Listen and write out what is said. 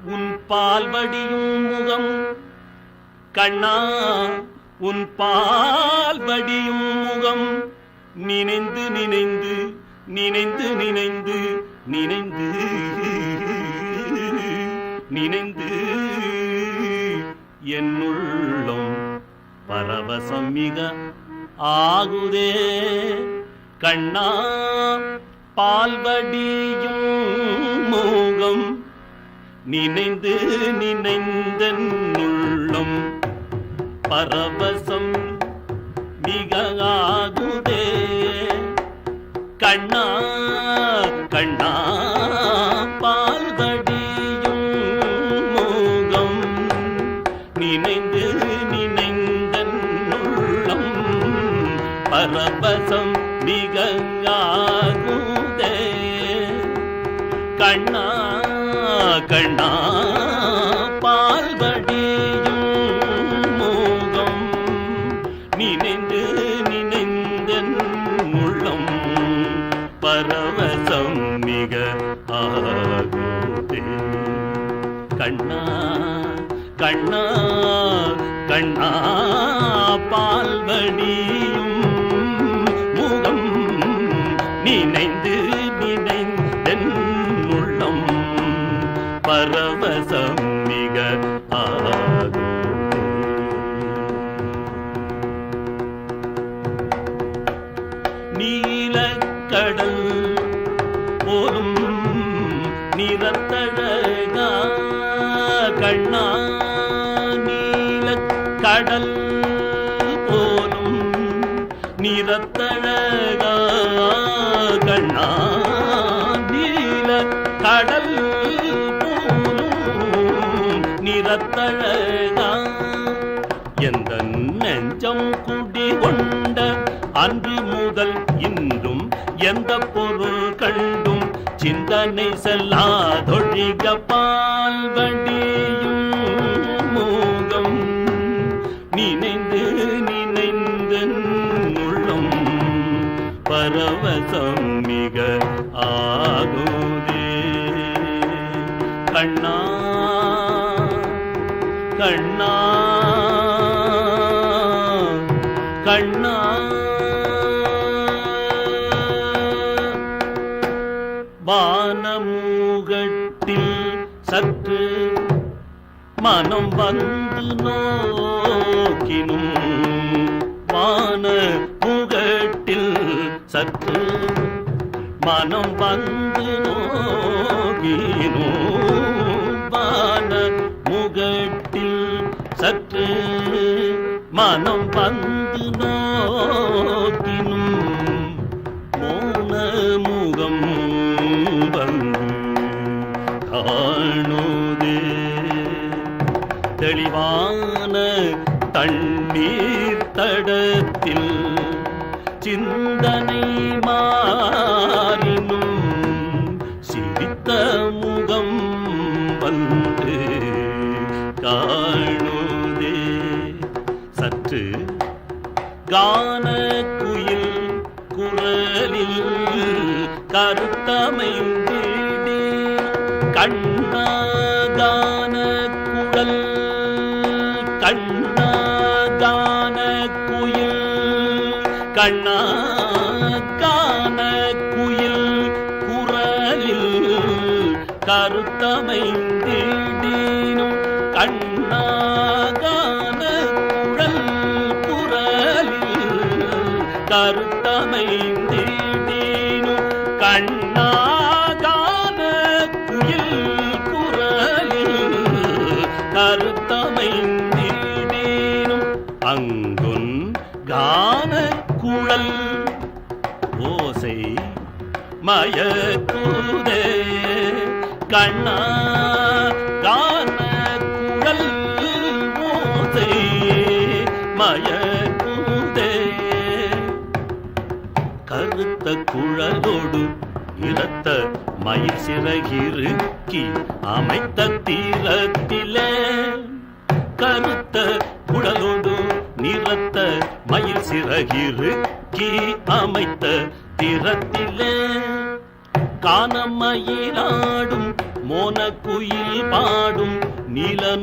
உன் பால் வடியும் முகம் கண்ணா உன் பால் வடியும் முகம் நினைந்து நினைந்து நினைந்து நினைந்து நினைந்து நினைந்து என்னுள்ளம் பரவசம் மிக ஆகுதே கண்ணா பால்வடியும் முகம் நினைந்து நினைந்தன்னுள்ளம் பரவசம் மிக ஆகுதே கண்ணா கண்ணா பால்வடியும் முகம் நினைந்து நினைந்தன்னுள்ளம் பரவசம் மிக ஆகுதே கண்ணா கண்ணா பால்வடியும் முகம் நினைந்து நினைந்தன்னுள்ளம் பரவசம் மிக ஆகுதே கண்ணா கண்ணா கண்ணா பால்வடியும் முகம் நினைந்து நினைந்தன்னுள்ளம் பரவசம் மிக ஆகுதே நீலக்கடல் போலும் நிறத்தழகா கண்ணா நீலக்கடல் போலும் நிறத்தழகா கண்ணா நீலக்கடல் போலும் நிறத்தழகா எந்த நெஞ்சம் குடி கொண்ட அன்று முதல் இன்றும் எந்த பொருள் கண்டும் சிந்தனை செல்லாதொழிக பால்வடியும் முகம் நினைந்து நினைந்தன்னுள்ளம் பரவசம் மிக ஆகுதே கண்ணா கண்ணா கண்ணா வானமூகட்டில் சற்று மனம் வந்து நோக்கினும் வானமூகட்டில் சற்று மனம் வந்து நோக்கினும் வானமுகட்டில் சற்று மனம் வந்து நோக்கினும் மோன முகம் வந்து காணுதே தெளிவான தண்ணீர் தடத்தில் சிந்தனை மாறினும் சிரித்த முகம் வந்து காணுதே சற்று கான குயில் குரலில் கருத்தமைந்தேடி கண்ணாதான குழல் கண்ணாதான குயில் கண்ணாதான குயில் குரலில் கருத்தமைந்தேடினும் கண்ணாதான குழல் குரலில் கருத்தமைந்தேடினும் கண்ணாதான குயில் குரலில் கருத்தமைந்தேடினும் அங்குன் கான குழல் ஓசை மயக்குதே கண்ணா கான குழல் ஓசை மயக்குதே கருத்த குழலோடு இரத்த மயில் சிறகிருக்கி அமைத்த தீரத்திலே கருத்த குழலோடு நிறத்த மயில் சிறகிருக்கி அமைத்த திறத்திலே காணமயிலாடும் மோனக்குயில் பாடும் நீல